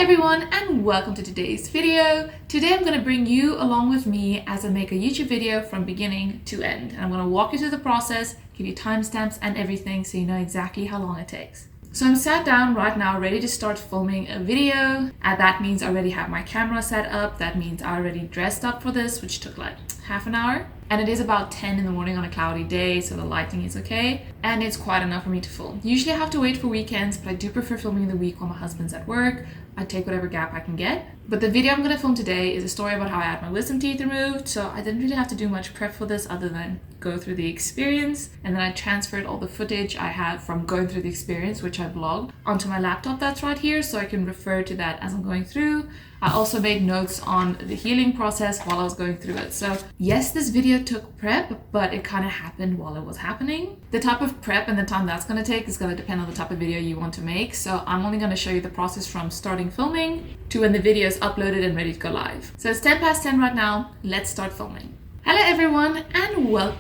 everyone and welcome to today's video. Today I'm going to bring you along with me as I make a YouTube video from beginning to end. And I'm going to walk you through the process, give you timestamps and everything so you know exactly how long it takes. So I'm sat down right now ready to start filming a video, and that means I already have my camera set up. That means I already dressed up for this, which took like half an hour. And it is about 10 in the morning on a cloudy day, so the lighting is okay. And it's quite enough for me to film. Usually I have to wait for weekends, but I do prefer filming in the week while my husband's at work. I take whatever gap I can get. But the video I'm going to film today is a story about how I had my wisdom teeth removed, so I didn't really have to do much prep for this other than go through the experience. And then I transferred all the footage I had from going through the experience, which I vlogged, onto my laptop that's right here, so I can refer to that as I'm going through. I also made notes on the healing process while I was going through it. So yes, this video took prep, but it kind of happened while it was happening. The type of prep and the time that's going to take is going to depend on the type of video you want to make. So I'm only going to show you the process from starting filming to when the video is uploaded and ready to go live. So it's 10 past 10 right now. Let's start filming. Hello everyone and welcome.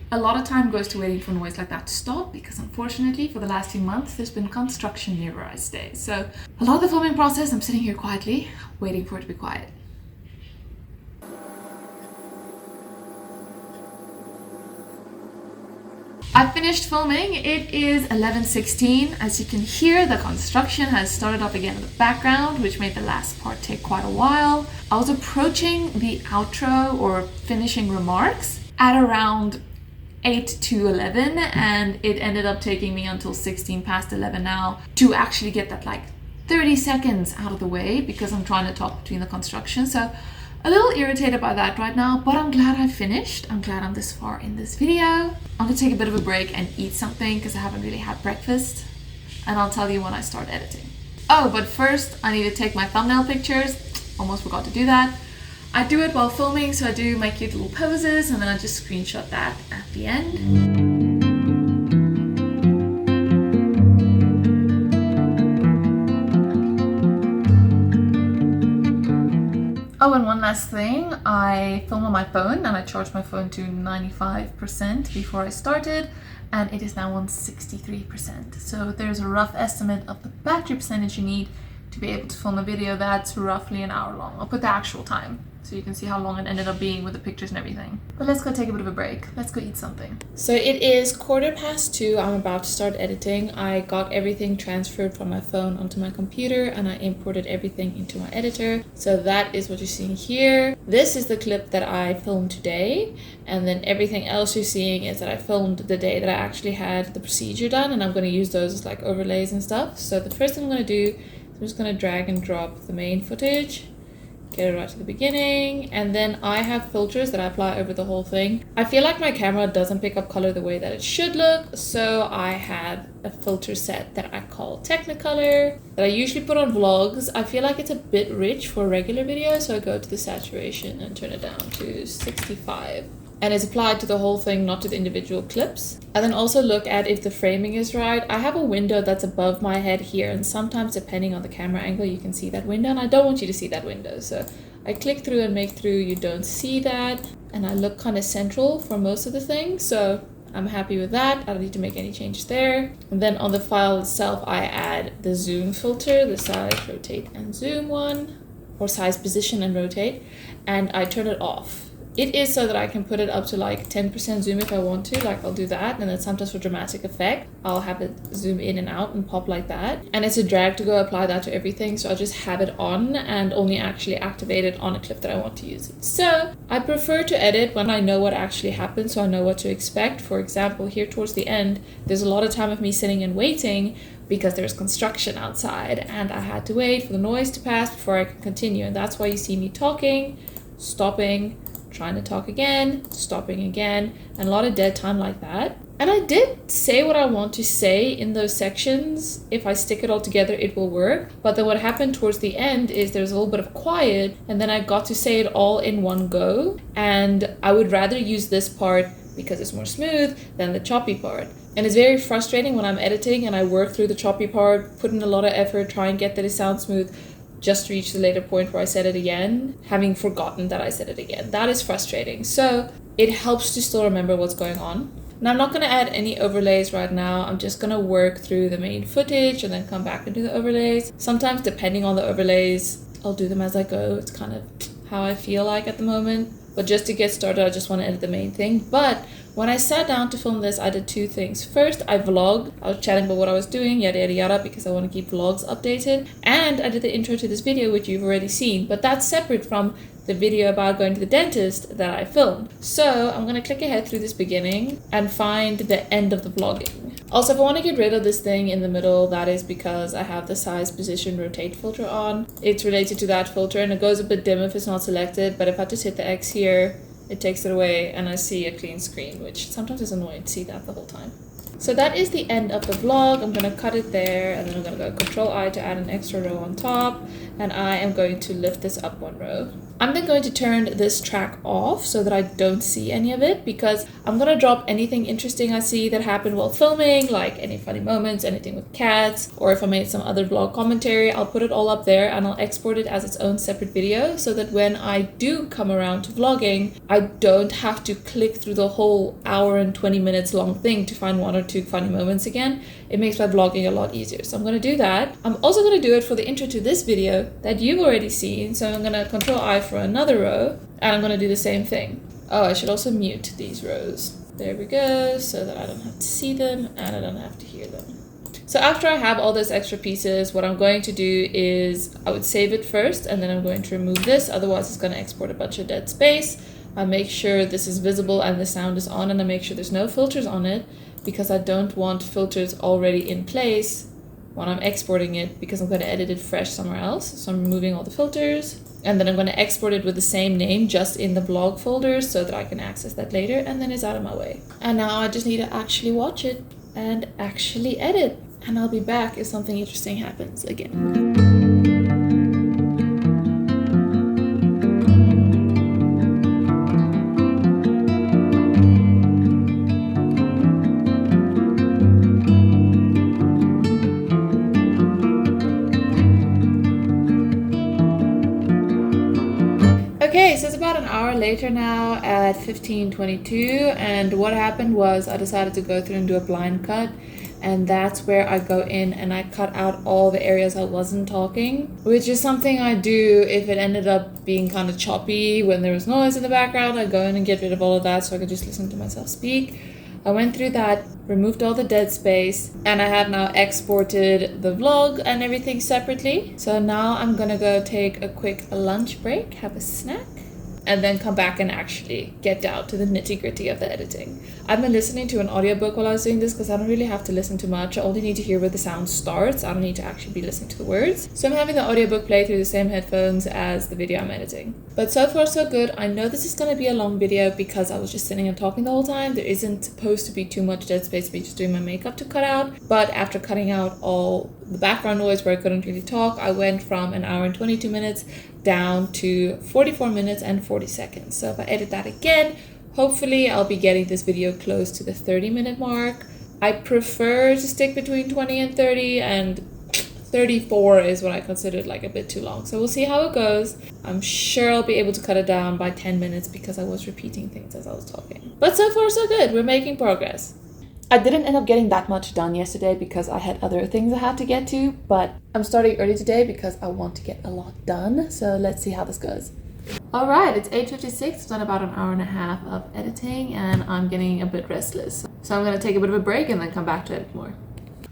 A lot of time goes to waiting for noise like that to stop because unfortunately for the last few months there's been construction near where I stay. So a lot of the filming process I'm sitting here quietly waiting for it to be quiet. I finished filming. It is 11:16. As you can hear, the construction has started up again in the background, which made the last part take quite a while. I was approaching the outro or finishing remarks at around 8 to 11, and it ended up taking me until 16 past 11 now to actually get that like 30 seconds out of the way because I'm trying to talk between the construction. So a little irritated by that right now, but I'm glad I finished. I'm glad I'm this far in this video. I'm gonna take a bit of a break and eat something because I haven't really had breakfast, and I'll tell you when I start editing. Oh, but first I need to take my thumbnail pictures. Almost forgot to do that. I do it while filming, so I do my cute little poses and then I just screenshot that at the end. Oh, and one last thing, I filmed on my phone and I charged my phone to 95% before I started, and it is now on 63%. So there's a rough estimate of the battery percentage you need to be able to film a video that's roughly an hour long. I'll put the actual time so you can see how long it ended up being with the pictures and everything. But let's go take a bit of a break. Let's go eat something. So it is 2:15. I'm about to start editing. I got everything transferred from my phone onto my computer and I imported everything into my editor. So that is what you're seeing here. This is the clip that I filmed today, and then everything else you're seeing is that I filmed the day that I actually had the procedure done, and I'm going to use those as like overlays and stuff. So the first thing I'm going to do, I'm just going to drag and drop the main footage, get it right to the beginning, and then I have filters that I apply over the whole thing. I feel like my camera doesn't pick up color the way that it should look, so I have a filter set that I call Technicolor that I usually put on vlogs. I feel like it's a bit rich for a regular video, so I go to the saturation and turn it down to 65. And it's applied to the whole thing, not to the individual clips. And then also look at if the framing is right. I have a window that's above my head here, and sometimes depending on the camera angle you can see that window, and I don't want you to see that window, so I click through and make through you don't see that, and I look kind of central for most of the things, so I'm happy with that. I don't need to make any changes there. And then on the file itself I add the zoom filter, the size, rotate and zoom one, or size, position and rotate, and I turn it off. It is so that I can put it up to like 10% zoom if I want to, like I'll do that. And then sometimes for dramatic effect, I'll have it zoom in and out and pop like that. And it's a drag to go apply that to everything. So I'll just have it on and only actually activate it on a clip that I want to use it. So I prefer to edit when I know what actually happened, so I know what to expect. For example, here towards the end, there's a lot of time of me sitting and waiting because there's construction outside and I had to wait for the noise to pass before I could continue. And that's why you see me talking, stopping, trying to talk again, stopping again, and a lot of dead time like that. And I did say what I want to say in those sections. If I stick it all together, it will work. But then what happened towards the end is there's a little bit of quiet, and then I got to say it all in one go. And I would rather use this part because it's more smooth than the choppy part. And it's very frustrating when I'm editing and I work through the choppy part, put in a lot of effort, try and get that it sounds smooth, just to reach the later point where I said it again, having forgotten that I said it again. That is frustrating. So it helps to still remember what's going on. And I'm not going to add any overlays right now. I'm just going to work through the main footage and then come back into the overlays. Sometimes depending on the overlays, I'll do them as I go. It's kind of how I feel like at the moment. But just to get started, I just want to edit the main thing. But when I sat down to film this, I did two things. First, I vlogged. I was chatting about what I was doing, yada yada yada, because I want to keep vlogs updated. And I did the intro to this video, which you've already seen. But that's separate from the video about going to the dentist that I filmed. So I'm going to click ahead through this beginning and find the end of the vlogging. Also, if I want to get rid of this thing in the middle, that is because I have the size, position, rotate filter on. It's related to that filter and it goes a bit dim if it's not selected, but if I just hit the X here, it takes it away and I see a clean screen, which sometimes is annoying to see that the whole time. So that is the end of the vlog. I'm going to cut it there and then I'm going to go Control I to add an extra row on top, and I am going to lift this up one row. I'm then going to turn this track off so that I don't see any of it, because I'm going to drop anything interesting I see that happened while filming, like any funny moments, anything with cats, or if I made some other vlog commentary, I'll put it all up there and I'll export it as its own separate video so that when I do come around to vlogging, I don't have to click through the whole hour and 20 minutes long thing to find one or two funny moments again. It makes my vlogging a lot easier. So I'm going to do that. I'm also going to do it for the intro to this video that you've already seen. So I'm going to Control I for another row and I'm going to do the same thing. Oh, I should also mute these rows. There we go, so that I don't have to see them and I don't have to hear them. So after I have all those extra pieces, what I'm going to do is I would save it first and then I'm going to remove this. Otherwise it's going to export a bunch of dead space. I make sure this is visible and the sound is on, and I make sure there's no filters on it, because I don't want filters already in place when I'm exporting it, because I'm going to edit it fresh somewhere else. So I'm removing all the filters and then I'm going to export it with the same name just in the blog folder so that I can access that later, and then it's out of my way. And now I just need to actually watch it and actually edit, and I'll be back if something interesting happens again. Okay, so it's about an hour later now at 15:22, and what happened was I decided to go through and do a blind cut, and that's where I go in and I cut out all the areas I wasn't talking, which is something I do if it ended up being kind of choppy when there was noise in the background. I go in and get rid of all of that so I could just listen to myself speak. I went through that, removed all the dead space, and I have now exported the vlog and everything separately. So now I'm gonna go take a quick lunch break, have a snack, and then come back and actually get down to the nitty-gritty of the editing. I've been listening to an audiobook while I was doing this because I don't really have to listen too much. I only need to hear where the sound starts. I don't need to actually be listening to the words. So I'm having the audiobook play through the same headphones as the video I'm editing. But so far so good. I know this is going to be a long video because I was just sitting and talking the whole time. There isn't supposed to be too much dead space, me just doing my makeup to cut out. But after cutting out all the background noise where I couldn't really talk, I went from an hour and 22 minutes down to 44 minutes and 40 seconds. So if I edit that again, hopefully I'll be getting this video close to the 30-minute mark. I prefer to stick between 20 and 30, and 34 is what I considered like a bit too long. So we'll see how it goes. I'm sure I'll be able to cut it down by 10 minutes because I was repeating things as I was talking. But so far so good. We're making progress. I didn't end up getting that much done yesterday because I had other things I had to get to, but I'm starting early today because I want to get a lot done. So let's see how this goes. All right, it's 8:56. I've done about an hour and a half of editing and I'm getting a bit restless. So I'm going to take a bit of a break and then come back to edit more.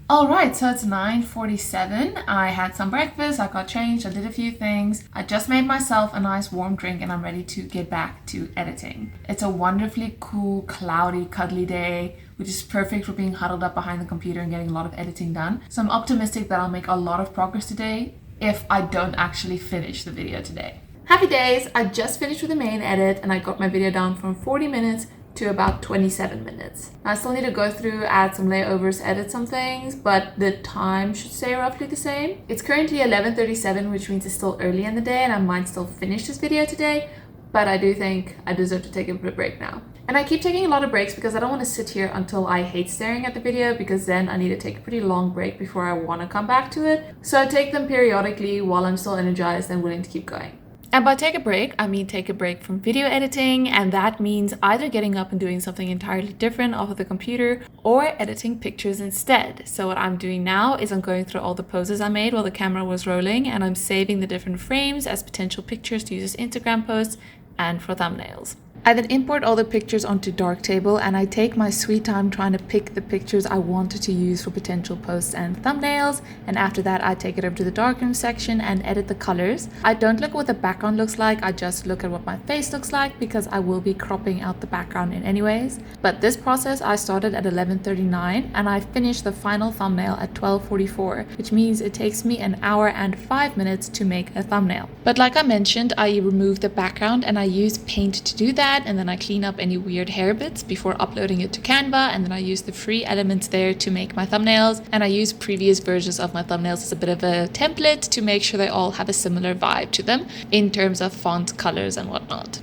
All right, so it's 9:47. I had some breakfast, I got changed, I did a few things. I just made myself a nice warm drink and I'm ready to get back to editing. It's a wonderfully cool, cloudy, cuddly day, which is perfect for being huddled up behind the computer and getting a lot of editing done. So I'm optimistic that I'll make a lot of progress today if I don't actually finish the video today. Happy days! I just finished with the main edit and I got my video down from 40 minutes to about 27 minutes. I still need to go through, add some layovers, edit some things, but the time should stay roughly the same. It's currently 11:37, which means it's still early in the day and I might still finish this video today, but I do think I deserve to take a bit of break now. And I keep taking a lot of breaks because I don't want to sit here until I hate staring at the video, because then I need to take a pretty long break before I want to come back to it. So I take them periodically while I'm still energized and willing to keep going. And by take a break, I mean take a break from video editing, and that means either getting up and doing something entirely different off of the computer or editing pictures instead. So what I'm doing now is I'm going through all the poses I made while the camera was rolling, and I'm saving the different frames as potential pictures to use as Instagram posts and for thumbnails. I then import all the pictures onto Darktable, and I take my sweet time trying to pick the pictures I wanted to use for potential posts and thumbnails, and after that I take it over to the darkroom section and edit the colors. I don't look at what the background looks like, I just look at what my face looks like because I will be cropping out the background in anyways. But this process I started at 11:39 and I finished the final thumbnail at 12:44, which means it takes me an hour and 5 minutes to make a thumbnail. But like I mentioned, I remove the background and I use paint to do that, and then I clean up any weird hair bits before uploading it to Canva, and then I use the free elements there to make my thumbnails, and I use previous versions of my thumbnails as a bit of a template to make sure they all have a similar vibe to them in terms of font, colors and whatnot.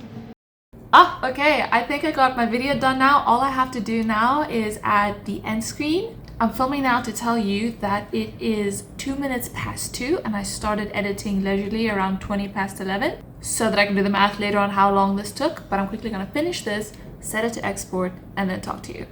Okay, I think I got my video done now. All I have to do now is add the end screen. I'm filming now to tell you that it is 2 minutes past 2 and I started editing leisurely around 20 past 11 so that I can do the math later on how long this took, but I'm quickly going to finish this, set it to export, and then talk to you.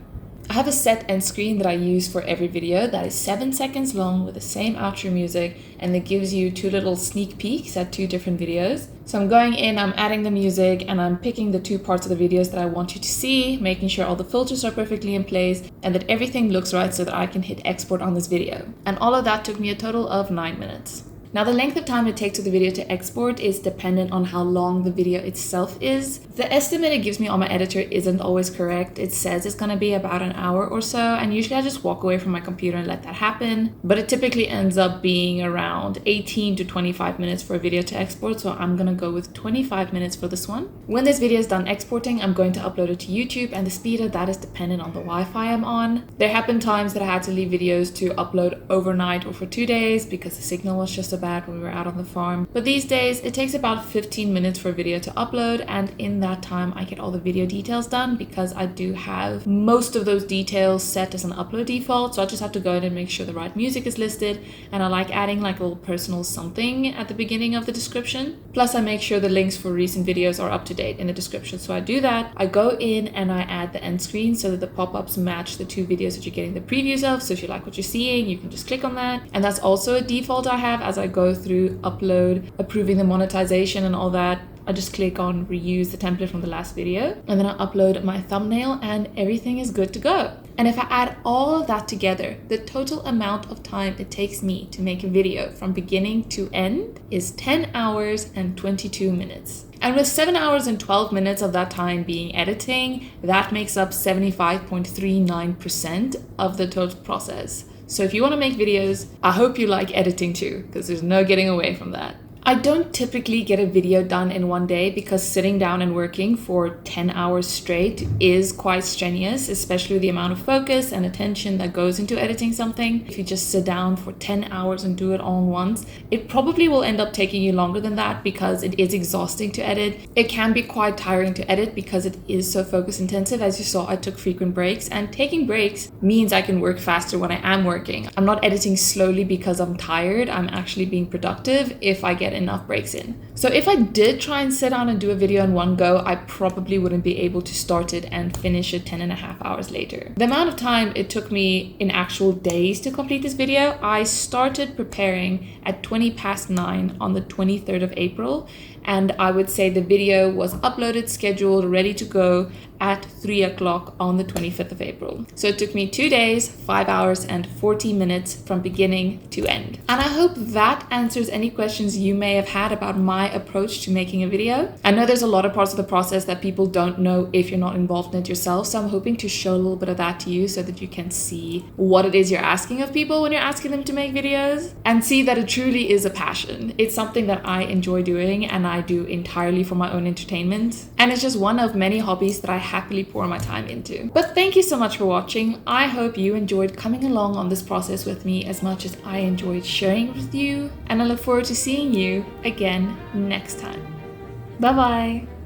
I have a set end screen that I use for every video that is 7 seconds long with the same outro music, and that gives you 2 little sneak peeks at 2 different videos. So I'm going in, I'm adding the music, and I'm picking the 2 parts of the videos that I want you to see, making sure all the filters are perfectly in place and that everything looks right so that I can hit export on this video. And all of that took me a total of 9 minutes. Now the length of time it takes for the video to export is dependent on how long the video itself is. The estimate it gives me on my editor isn't always correct. It says it's going to be about an hour or so, and usually I just walk away from my computer and let that happen. But it typically ends up being around 18 to 25 minutes for a video to export, so I'm going to go with 25 minutes for this one. When this video is done exporting, I'm going to upload it to YouTube, and the speed of that is dependent on the Wi-Fi I'm on. There have been times that I had to leave videos to upload overnight or for 2 days because the signal was just bad when we were out on the farm. But these days it takes about 15 minutes for a video to upload, and in that time I get all the video details done because I do have most of those details set as an upload default, so I just have to go in and make sure the right music is listed, and I like adding like a little personal something at the beginning of the description. Plus I make sure the links for recent videos are up to date in the description. So I do that, I go in and I add the end screen so that the pop-ups match the 2 videos that you're getting the previews of. So if you like what you're seeing, you can just click on that, and that's also a default I have as I go through upload, approving the monetization and all that. I just click on reuse the template from the last video, and then I upload my thumbnail and everything is good to go. And if I add all of that together, the total amount of time it takes me to make a video from beginning to end is 10 hours and 22 minutes. And with 7 hours and 12 minutes of that time being editing, that makes up 75.39% of the total process. So if you want to make videos, I hope you like editing too, because there's no getting away from that. I don't typically get a video done in one day because sitting down and working for 10 hours straight is quite strenuous, especially the amount of focus and attention that goes into editing something. If you just sit down for 10 hours and do it all at once, it probably will end up taking you longer than that because it is exhausting to edit. It can be quite tiring to edit because it is so focus intensive. As you saw, I took frequent breaks, and taking breaks means I can work faster when I am working. I'm not editing slowly because I'm tired. I'm actually being productive if I get enough breaks in. So if I did try and sit down and do a video in one go, I probably wouldn't be able to start it and finish it 10.5 hours later. The amount of time it took me in actual days to complete this video, I started preparing at 20 past 9 on the 23rd of April, and I would say the video was uploaded, scheduled, ready to go at 3 o'clock on the 25th of April. So it took me 2 days, 5 hours and 40 minutes from beginning to end. And I hope that answers any questions you may have had about my approach to making a video. I know there's a lot of parts of the process that people don't know if you're not involved in it yourself, so I'm hoping to show a little bit of that to you so that you can see what it is you're asking of people when you're asking them to make videos, and see that it truly is a passion. It's something that I enjoy doing and I do entirely for my own entertainment, and it's just one of many hobbies that I happily pour my time into. But thank you so much for watching. I hope you enjoyed coming along on this process with me as much as I enjoyed sharing it with you, and I look forward to seeing you again next time. Bye bye.